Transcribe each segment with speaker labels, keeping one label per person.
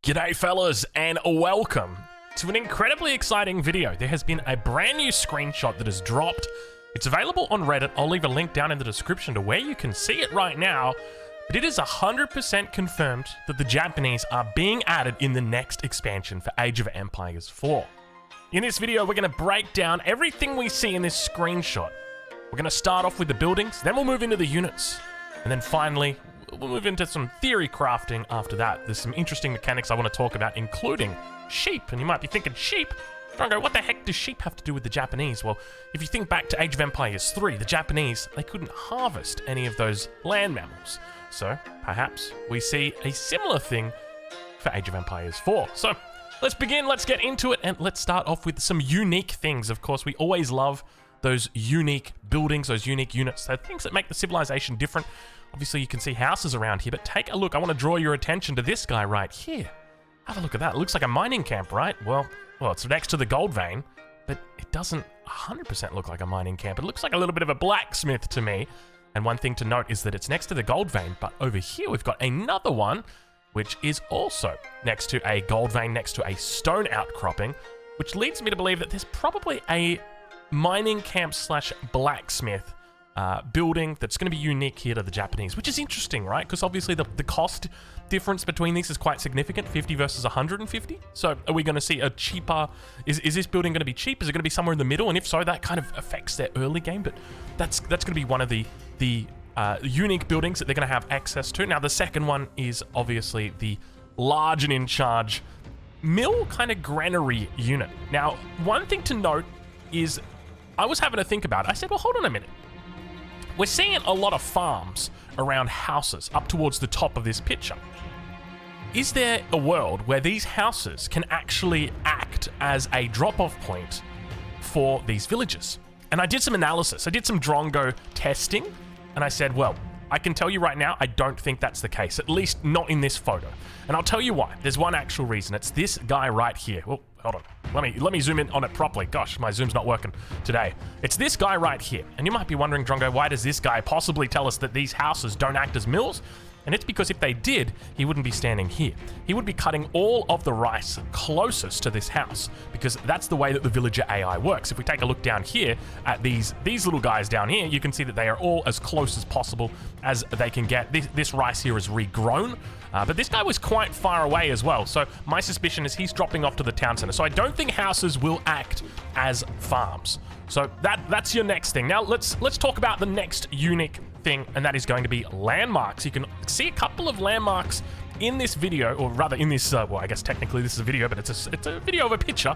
Speaker 1: G'day fellas, and welcome to an incredibly exciting video. There has been a brand new screenshot that has dropped. It's available on Reddit. I'll leave a link down in the description to where you can see it right now. But it is 100% confirmed that the Japanese are being added in the next expansion for Age of Empires 4. In this video, we're going to break down everything we see in this screenshot. We're going to start off with the buildings, then we'll move into the units, and then finally, we'll move into some theory crafting after that. There's some interesting mechanics I want to talk about, including sheep. And you might be thinking, sheep? Drongo, what the heck does sheep have to do with the Japanese? Well, if you think back to Age of Empires 3, the Japanese, they couldn't harvest any of those land mammals. So, perhaps we see a similar thing for Age of Empires 4. So, let's begin, let's get into it, and let's start off with some unique things. Of course, we always love those unique buildings, those unique units, the things that make the civilization different. Obviously, you can see houses around here, but take a look. I want to draw your attention to this guy right here. Have a look at that. It looks like a mining camp, right? Well, it's next to the gold vein, but it doesn't 100% look like a mining camp. It looks like a little bit of a blacksmith to me. And one thing to note is that it's next to the gold vein, but over here we've got another one, which is also next to a gold vein, next to a stone outcropping, which leads me to believe that there's probably a mining camp slash blacksmith building that's going to be unique here to the Japanese, which is interesting, right? Because obviously the cost difference between these is quite significant, 50 versus 150. So are we going to see a cheaper, is this building going to be cheap? Is it going to be somewhere in the middle? And if so, that kind of affects their early game, but that's going to be one of the unique buildings that they're going to have access to. Now, the second one is obviously the large and in charge mill kind of granary unit. Now, one thing to note is I was having to think about it. I said, well, hold on a minute. We're seeing a lot of farms around houses up towards the top of this picture. Is there a world where these houses can actually act as a drop-off point for these villages? And I did some analysis. I did some Drongo testing, and I said, well, I can tell you right now, I don't think that's the case, at least not in this photo. And I'll tell you why. There's one actual reason. It's this guy right here. Oh, hold on. Let me zoom in on it properly. Gosh, my zoom's not working today. It's this guy right here. And you might be wondering, Drongo, why does this guy possibly tell us that these houses don't act as mills? And it's because if they did, he wouldn't be standing here. He would be cutting all of the rice closest to this house, because that's the way that the villager AI works. If we take a look down here at these little guys down here, you can see that they are all as close as possible as they can get. This rice here is regrown, but this guy was quite far away as well. So my suspicion is he's dropping off to the town center. So I don't think houses will act as farms. So that's your next thing. Now let's talk about the next unique thing, and that is going to be landmarks. You can see a couple of landmarks in this video, or rather in this, well, I guess technically this is a video, but it's a video of a picture.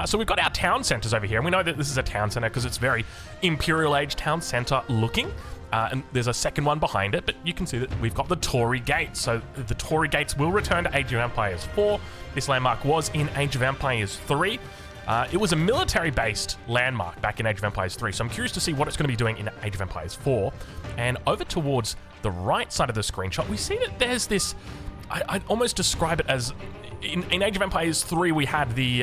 Speaker 1: So we've got our town centers over here, and we know that this is a town center because it's very Imperial Age town center looking. And there's a second one behind it, but you can see that we've got the Torii Gates. So the Torii Gates will return to Age of Empires 4. This landmark was in Age of Empires 3. It was a military-based landmark back in Age of Empires 3, so I'm curious to see what it's going to be doing in Age of Empires 4. And over towards the right side of the screenshot, we see that there's this, I'd almost describe it as, in Age of Empires 3, we had the,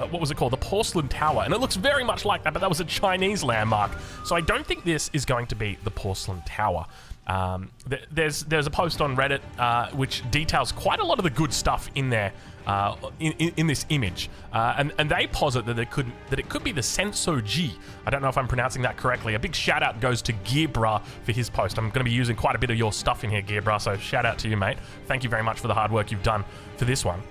Speaker 1: what was it called? The Porcelain Tower, and it looks very much like that, but that was a Chinese landmark. So I don't think this is going to be the Porcelain Tower. There's a post on Reddit which details quite a lot of the good stuff in there in this image, and they posit that it could be the Sensoji. I don't know if I'm pronouncing that correctly. A big shout out goes to Gearbra for his post. I'm going to be using quite a bit of your stuff in here, Gearbra, so shout out to you, mate. Thank you very much for the hard work you've done for this one.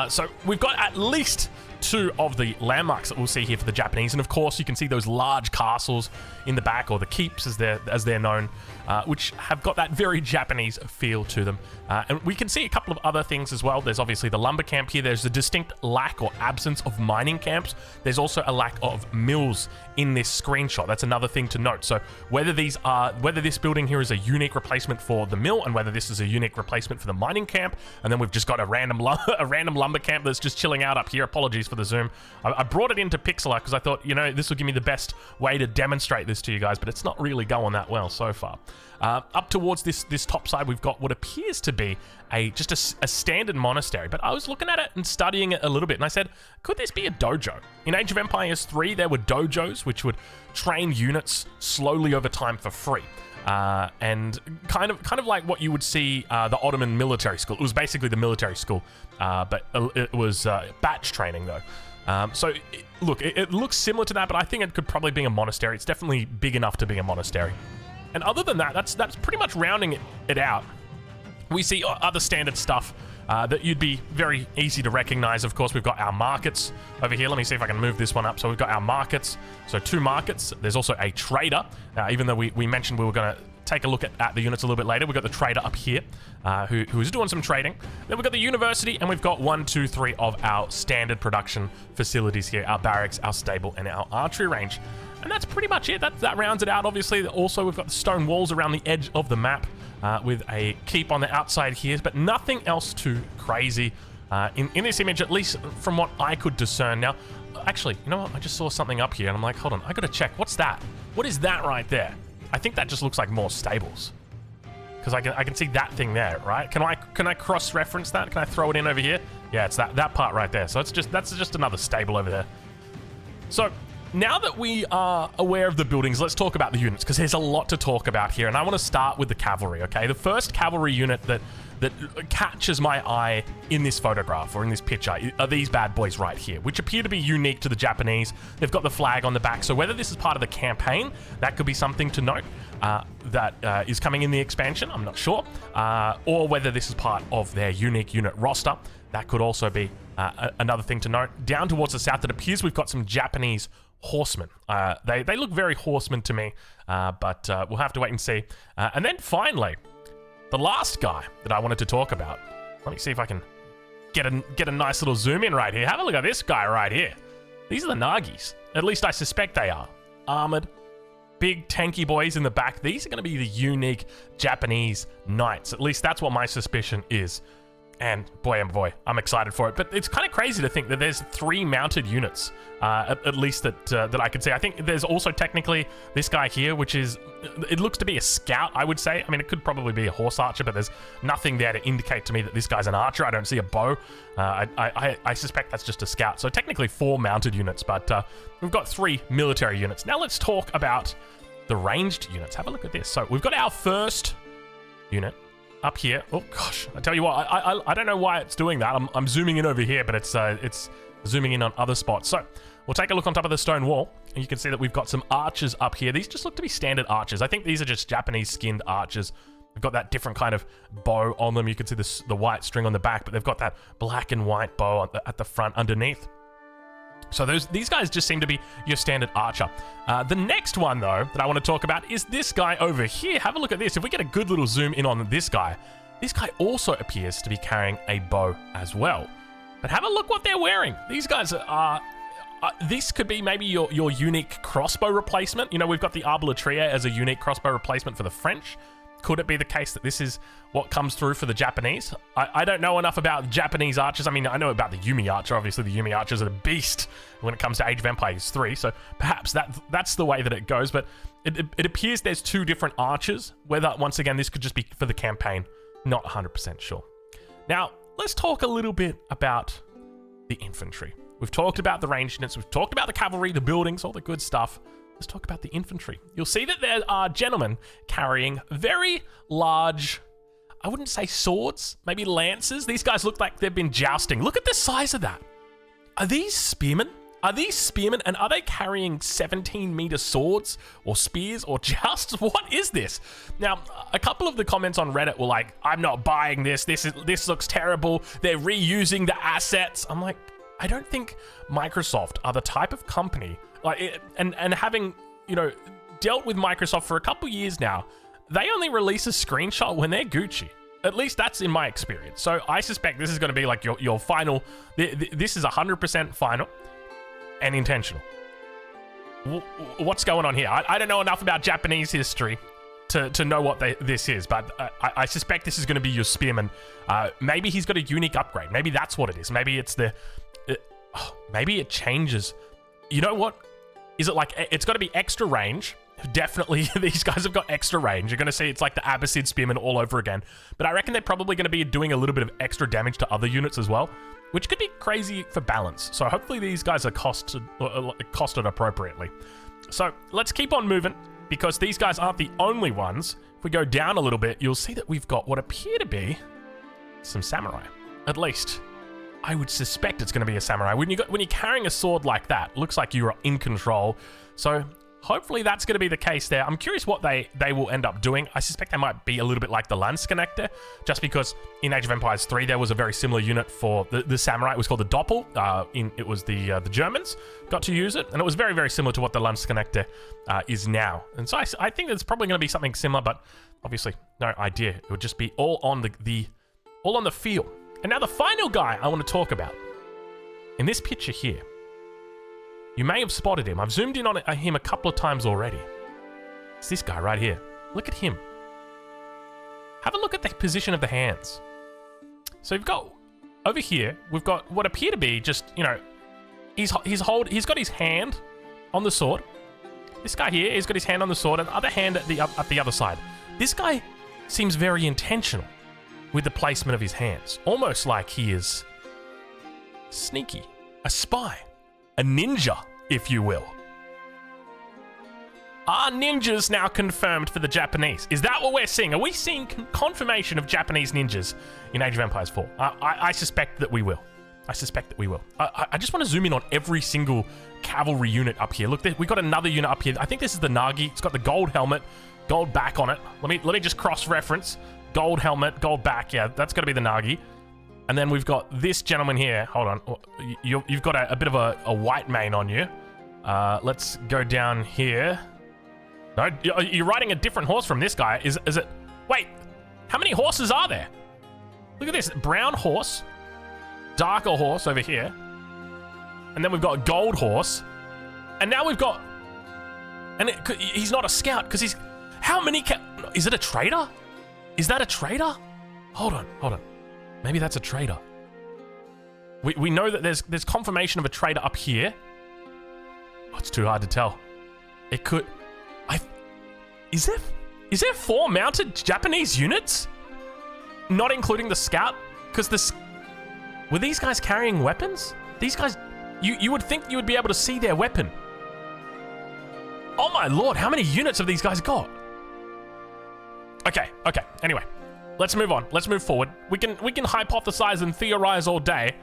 Speaker 1: So we've got at least two of the landmarks that we'll see here for the Japanese, and of course you can see those large castles in the back, or the keeps as they're known, which have got that very Japanese feel to them. And we can see a couple of other things as well. There's obviously the lumber camp here. There's a distinct lack or absence of mining camps. There's also a lack of mills in this screenshot. That's another thing to note. So whether this building here is a unique replacement for the mill, and whether this is a unique replacement for the mining camp, and then we've just got a random lumber camp that's just chilling out up here. Apologies for the zoom. I brought it into pixel art because I thought, this will give me the best way to demonstrate this to you guys, but it's not really going that well so far. Up towards this top side, we've got what appears to be just a standard monastery, but I was looking at it and studying it a little bit, and I said, could this be a dojo? In Age of Empires 3, there were dojos which would train units slowly over time for free. and kind of like what you would see the Ottoman military school. It was basically the military school, but it was batch training though. So it looks similar to that, but I think it could probably be a monastery. It's definitely big enough to be a monastery. And other than that, that's pretty much rounding it out. We see other standard stuff that you'd be very easy to recognize. Of course, we've got our markets over here. Let me see if I can move this one up. So we've got our markets. So 2 markets. There's also a trader. Even though we mentioned we were going to take a look at the units a little bit later, we've got the trader up here who's doing some trading. Then we've got the university, and we've got 1, 2, 3 of our standard production facilities here. Our barracks, our stable, and our archery range. And that's pretty much it. That rounds it out. Obviously, also, we've got the stone walls around the edge of the map with a keep on the outside here, but nothing else too crazy in this image, at least from what I could discern. Now, actually, you know what? I just saw something up here, and I'm like, hold on. I got to check. What's that? What is that right there? I think that just looks like more stables. Because I can see that thing there, right? Can I cross-reference that? Can I throw it in over here? Yeah, it's that part right there. So that's just another stable over there. So now that we are aware of the buildings, let's talk about the units, because there's a lot to talk about here, and I want to start with the cavalry, okay? The first cavalry unit that catches my eye in this photograph or in this picture are these bad boys right here, which appear to be unique to the Japanese. They've got the flag on the back, so whether this is part of the campaign, that could be something to note that is coming in the expansion, I'm not sure, or whether this is part of their unique unit roster. That could also be another thing to note. Down towards the south, it appears we've got some Japanese horsemen. They look very horsemen to me, but we'll have to wait and see. And then finally, the last guy that I wanted to talk about. Let me see if I can get a nice little zoom in right here. Have a look at this guy right here. These are the Nagis. At least I suspect they are. Armored, big tanky boys in the back. These are going to be the unique Japanese knights. At least that's what my suspicion is. And boy, oh boy, I'm excited for it. But it's kind of crazy to think that there's 3 mounted units, at least that I could see. I think there's also technically this guy here, which is, it looks to be a scout, I would say. I mean, it could probably be a horse archer, but there's nothing there to indicate to me that this guy's an archer. I don't see a bow. I suspect that's just a scout. So technically 4 mounted units, but we've got 3 military units. Now let's talk about the ranged units. Have a look at this. So we've got our first unit up here. Oh gosh, I tell you what, I don't know why it's doing that. I'm zooming in over here, but it's zooming in on other spots. So we'll take a look on top of the stone wall, and you can see that we've got some archers up here. These just look to be standard archers. I think these are just Japanese skinned archers. They've got that different kind of bow on them. You can see the white string on the back, but they've got that black and white bow at the front underneath. So these guys just seem to be your standard archer. The next one, though, that I want to talk about is this guy over here. Have a look at this. If we get a good little zoom in on this guy also appears to be carrying a bow as well. But have a look what they're wearing. These guys are... this could be maybe your unique crossbow replacement. You know, we've got the Arbalétrier as a unique crossbow replacement for the French. Could it be the case that this is what comes through for the Japanese? I don't know enough about Japanese archers. I mean, I know about the Yumi archer. Obviously, the Yumi archers are a beast when it comes to Age of Empires 3, so perhaps that's the way that it goes. But it appears there's 2 different archers, whether, once again, this could just be for the campaign. Not 100% sure. Now, let's talk a little bit about the infantry. We've talked about the ranged units. We've talked about the cavalry, the buildings, all the good stuff. Let's talk about the infantry. You'll see that there are gentlemen carrying very large, I wouldn't say swords, maybe lances. These guys look like they've been jousting. Look at the size of that. Are these spearmen? Are these spearmen, and are they carrying 17-meter swords or spears or jousts? What is this? Now, a couple of the comments on Reddit were like, I'm not buying this. This looks terrible. They're reusing the assets. I'm like, I don't think Microsoft are the type of company, and having, you know, dealt with Microsoft for a couple years now, they only release a screenshot when they're Gucci. At least that's in my experience. So I suspect this is going to be like your final. This is 100% final and intentional. What's going on here? I don't know enough about Japanese history to know what this is, but I suspect this is going to be your spearman. Maybe he's got a unique upgrade. Maybe that's what it is. Maybe it's maybe it changes. You know what? Is it like, it's got to be extra range? Definitely, these guys have got extra range. You're going to see it's like the Abbasid spearmen all over again. But I reckon they're probably going to be doing a little bit of extra damage to other units as well, which could be crazy for balance. So hopefully these guys are costed appropriately. So let's keep on moving, because these guys aren't the only ones we go down a little bit, you'll see that we've got what appear to be some samurai. At least, I would suspect it's going to be a samurai. When you're carrying a sword like that, looks like you're in control. So hopefully that's going to be the case there. I'm curious what they will end up doing. I suspect they might be a little bit like the Landsknechte, just because in Age of Empires 3 there was a very similar unit for the samurai. It was called the Doppel. It was the Germans got to use it, and it was very, very similar to what the Landsknechte is now. And so I think it's probably going to be something similar, but obviously no idea. It would just be all on the field. And now the final guy I want to talk about in this picture here. You may have spotted him. I've zoomed in on him a couple of times already. It's this guy right here. Look at him. Have a look at the position of the hands. So we've got, over here, we've got what appear to be just, you know, he's got his hand on the sword. This guy here, he's got his hand on the sword and the other hand at the other side. This guy seems very intentional with the placement of his hands. Almost like he is sneaky, a spy. A ninja, if you will. Are ninjas now confirmed for the Japanese? Is that what we're seeing? Are we seeing confirmation of Japanese ninjas in Age of Empires 4? I suspect that we will. I suspect that we will. I just want to zoom in on every single cavalry unit up here. Look, we got another unit up here. I think this is the Nagi. It's got the gold helmet, gold back on it. Let me just cross-reference. Gold helmet, gold back. Yeah, that's got to be the Nagi. And then we've got this gentleman here. Hold on. You've got a bit of a white mane on you. Let's go down here. No, you're riding a different horse from this guy. Is it? Wait, how many horses are there? Look at this. Brown horse. Darker horse over here. And then we've got a gold horse. And now we've got... And he's not a scout because he's... How many... Is it a trader? Is that a trader? Hold on. Maybe that's a trader. We know that there's confirmation of a trader up here. Oh, it's too hard to tell. It could... Is there 4 mounted Japanese units? Not including the scout? Because were these guys carrying weapons? These guys... You would think you would be able to see their weapon. Oh my lord, how many units have these guys got? Okay. Anyway. Let's move on. Let's move forward. We can hypothesize and theorize all day,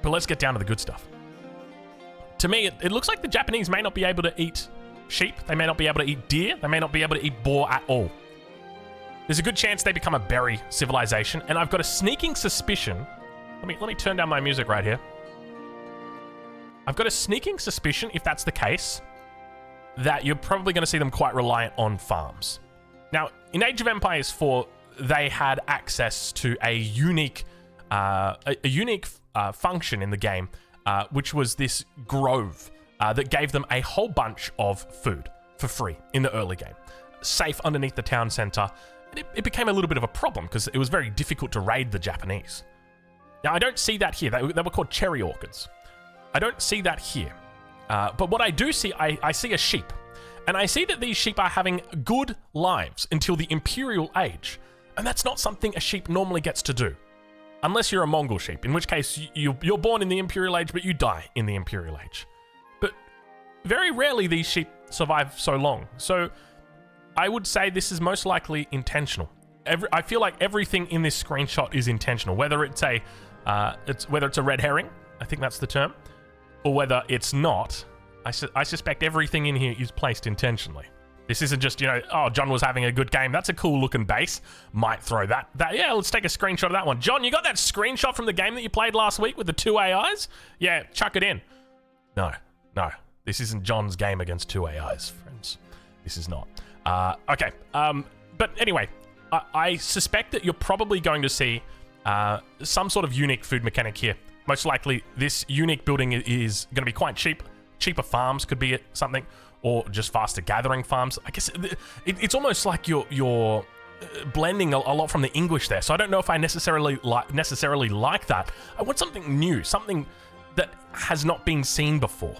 Speaker 1: but let's get down to the good stuff. To me, it looks like the Japanese may not be able to eat sheep. They may not be able to eat deer. They may not be able to eat boar at all. There's a good chance they become a berry civilization, and I've got a sneaking suspicion. Let me turn down my music right here. I've got a sneaking suspicion, if that's the case, that you're probably going to see them quite reliant on farms. Now, in Age of Empires 4, they had access to a unique function in the game, which was this grove that gave them a whole bunch of food for free in the early game, safe underneath the town center. It became a little bit of a problem because it was very difficult to raid the Japanese. Now, I don't see that here. They were called cherry orchards. I don't see that here. But what I do see, I see a sheep. And I see that these sheep are having good lives until the Imperial Age. And that's not something a sheep normally gets to do. Unless you're a Mongol sheep, in which case you're born in the Imperial Age, but you die in the Imperial Age. But very rarely these sheep survive so long. So I would say this is most likely intentional. I feel like everything in this screenshot is intentional, whether it's a red herring, I think that's the term, or whether it's not. I suspect everything in here is placed intentionally. This isn't just, oh, John was having a good game. That's a cool looking base. Might throw that. Yeah, let's take a screenshot of that one. John, you got that screenshot from the game that you played last week with the 2 AIs? Yeah, chuck it in. No. This isn't John's game against 2 AIs, friends. This is not. Okay. But anyway, I suspect that you're probably going to see some sort of unique food mechanic here. Most likely, this unique building is going to be quite cheap. Cheaper farms could be something, or just faster gathering farms. I guess it's almost like you're blending a lot from the English there. So I don't know if I necessarily like that. I want something new, something that has not been seen before.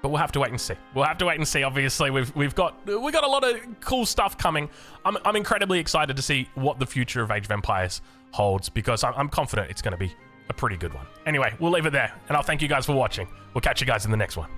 Speaker 1: But we'll have to wait and see. Obviously, we've got a lot of cool stuff coming. I'm incredibly excited to see what the future of Age of Empires holds, because I'm confident it's going to be a pretty good one. Anyway, we'll leave it there, and I'll thank you guys for watching. We'll catch you guys in the next one.